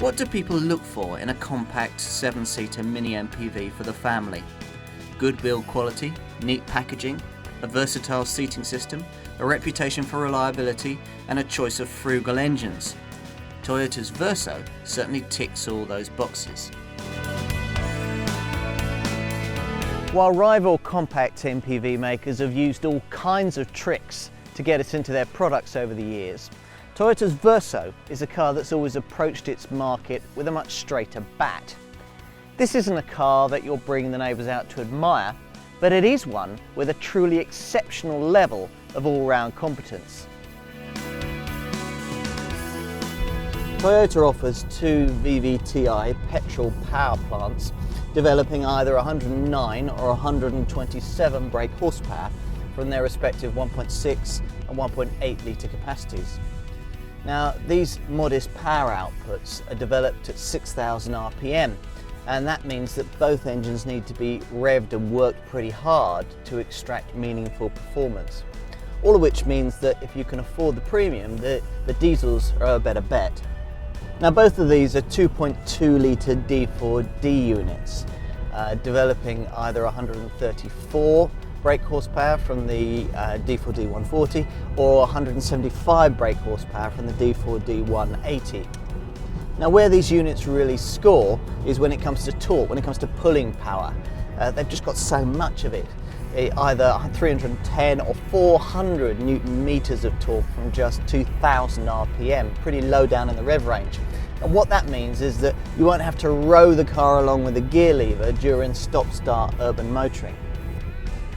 What do people look for in a compact 7-seater mini MPV for the family? Good build quality, neat packaging, a versatile seating system, a reputation for reliability, and a choice of frugal engines. Toyota's Verso certainly ticks all those boxes. While rival compact MPV makers have used all kinds of tricks to get us into their products over the years, Toyota's Verso is a car that's always approached its market with a much straighter bat. This isn't a car that you'll bring the neighbours out to admire, but it is one with a truly exceptional level of all-round competence. Toyota offers two VVTi petrol power plants, developing either 109 or 127 brake horsepower from their respective 1.6 and 1.8 litre capacities. Now, these modest power outputs are developed at 6,000 RPM, and that means that both engines need to be revved and worked pretty hard to extract meaningful performance. All of which means that if you can afford the premium, the diesels are a better bet. Now, both of these are 2.2 litre D4D units, developing either 134 brake horsepower from the D4D 140 or 175 brake horsepower from the D4D 180. Now, where these units really score is when it comes to torque, when it comes to pulling power. They've just got so much of it. Either 310 or 400 Newton meters of torque from just 2,000 RPM, pretty low down in the rev range. And what that means is that you won't have to row the car along with the gear lever during stop-start urban motoring.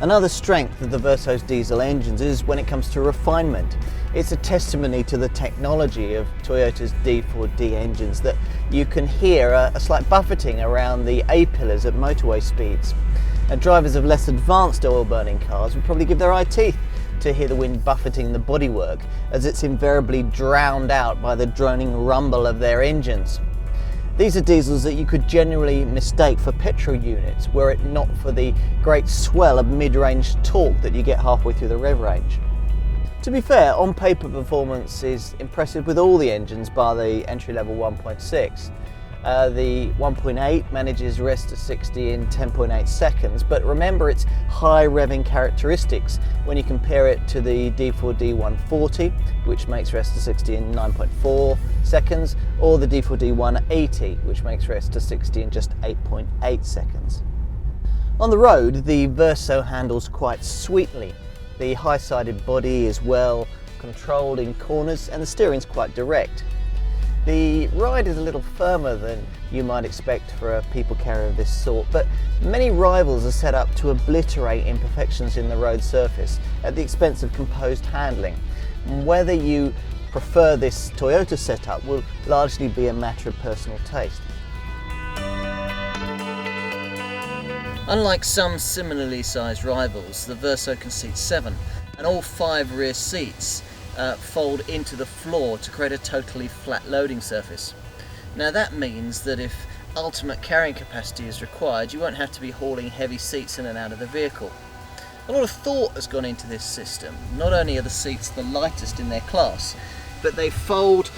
Another strength of the Verso's diesel engines is when it comes to refinement. It's a testimony to the technology of Toyota's D4D engines that you can hear a slight buffeting around the A-pillars at motorway speeds. And drivers of less advanced oil-burning cars would probably give their eye teeth to hear the wind buffeting the bodywork, as it's invariably drowned out by the droning rumble of their engines. These are diesels that you could generally mistake for petrol units were it not for the great swell of mid-range torque that you get halfway through the rev range. To be fair, on paper performance is impressive with all the engines bar the entry-level 1.6. The 1.8 manages rest to 60 in 10.8 seconds, but remember its high revving characteristics when you compare it to the D4D 140, which makes rest to 60 in 9.4 seconds, or the D4D 180, which makes rest to 60 in just 8.8 seconds. On the road, the Verso handles quite sweetly. The high-sided body is well controlled in corners and the steering's quite direct. The ride is a little firmer than you might expect for a people carrier of this sort, but many rivals are set up to obliterate imperfections in the road surface at the expense of composed handling. Whether you prefer this Toyota setup will largely be a matter of personal taste. Unlike some similarly sized rivals, the Verso can seat 7, and all 5 rear seats fold into the floor to create a totally flat loading surface. Now that means that if ultimate carrying capacity is required, you won't have to be hauling heavy seats in and out of the vehicle. A lot of thought has gone into this system. Not only are the seats the lightest in their class, but they fold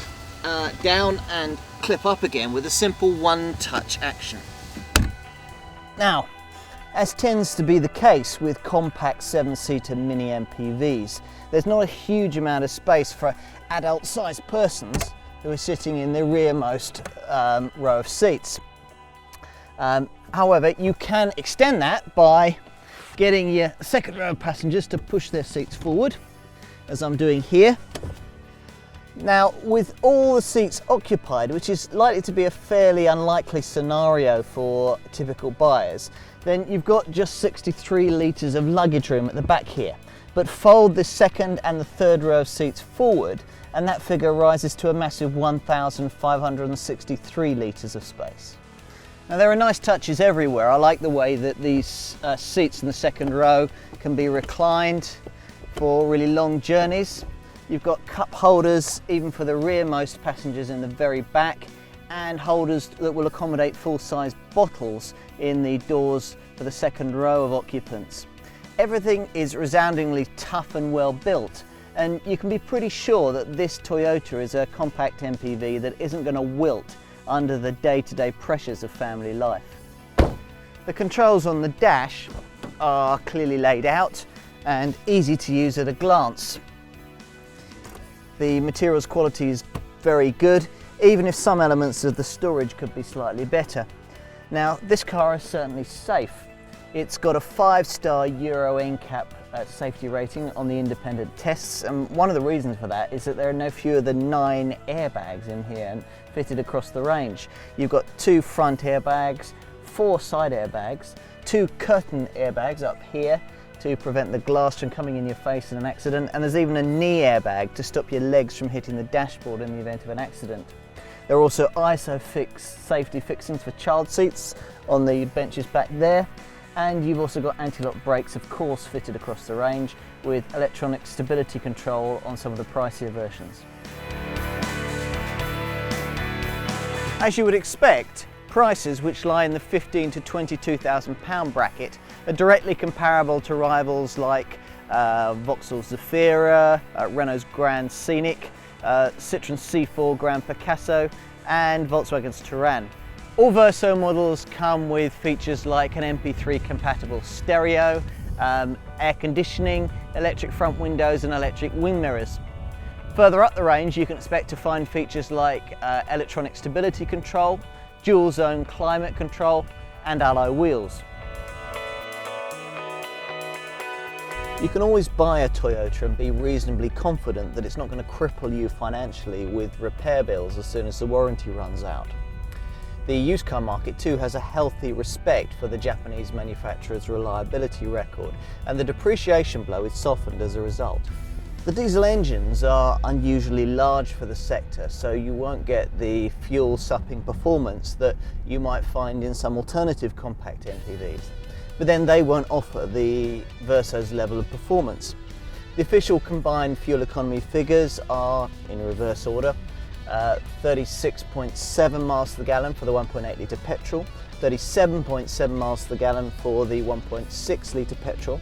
down and clip up again with a simple one-touch action. Now, as tends to be the case with compact 7-seater mini MPVs, there's not a huge amount of space for adult-sized persons who are sitting in the rearmost row of seats. However, you can extend that by getting your second row of passengers to push their seats forward, as I'm doing here. Now, with all the seats occupied, which is likely to be a fairly unlikely scenario for typical buyers, then you've got just 63 litres of luggage room at the back here. But fold the second and the third row of seats forward, and that figure rises to a massive 1,563 litres of space. Now, there are nice touches everywhere. I like the way that these seats in the second row can be reclined for really long journeys. You've got cup holders even for the rearmost passengers in the very back, and holders that will accommodate full-size bottles in the doors for the second row of occupants. Everything is resoundingly tough and well built, and you can be pretty sure that this Toyota is a compact MPV that isn't going to wilt under the day-to-day pressures of family life. The controls on the dash are clearly laid out and easy to use at a glance. The materials quality is very good, even if some elements of the storage could be slightly better. Now, this car is certainly safe. It's got a 5-star Euro NCAP safety rating on the independent tests, and one of the reasons for that is that there are no fewer than 9 airbags in here and fitted across the range. You've got 2 front airbags, 4 side airbags, 2 curtain airbags up here to prevent the glass from coming in your face in an accident, and there's even a knee airbag to stop your legs from hitting the dashboard in the event of an accident. There are also ISOFIX safety fixings for child seats on the benches back there, and you've also got anti-lock brakes, of course, fitted across the range with electronic stability control on some of the pricier versions. As you would expect, prices which lie in the £15,000 to £22,000 bracket are directly comparable to rivals like Vauxhall's Zafira, Renault's Grand Scenic, Citroën C4 Grand Picasso and Volkswagen's Touran. All Verso models come with features like an MP3 compatible stereo, air conditioning, electric front windows and electric wing mirrors. Further up the range you can expect to find features like electronic stability control, dual zone climate control and alloy wheels. You can always buy a Toyota and be reasonably confident that it's not going to cripple you financially with repair bills as soon as the warranty runs out. The used car market too has a healthy respect for the Japanese manufacturer's reliability record, and the depreciation blow is softened as a result. The diesel engines are unusually large for the sector, so you won't get the fuel-supping performance that you might find in some alternative compact MPVs. But then they won't offer the Verso's level of performance. The official combined fuel economy figures are, in reverse order, 36.7 miles to the gallon for the 1.8 litre petrol, 37.7 miles to the gallon for the 1.6 litre petrol,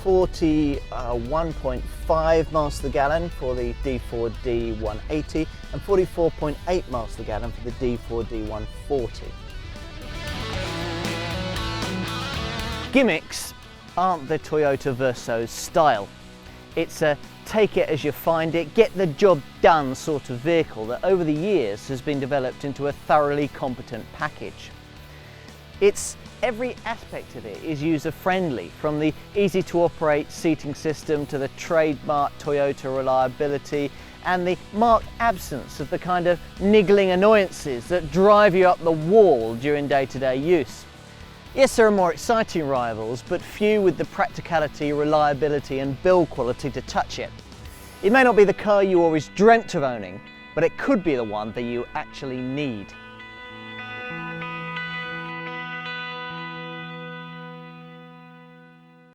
41.5 miles to the gallon for the D4D 180 and 44.8 miles to the gallon for the D4D 140. Gimmicks aren't the Toyota Verso's style. It's a take it as you find it, get the job done sort of vehicle that over the years has been developed into a thoroughly competent package. Every aspect of it is user-friendly, from the easy-to-operate seating system to the trademark Toyota reliability and the marked absence of the kind of niggling annoyances that drive you up the wall during day-to-day use. Yes, there are more exciting rivals, but few with the practicality, reliability and build quality to touch it. It may not be the car you always dreamt of owning, but it could be the one that you actually need.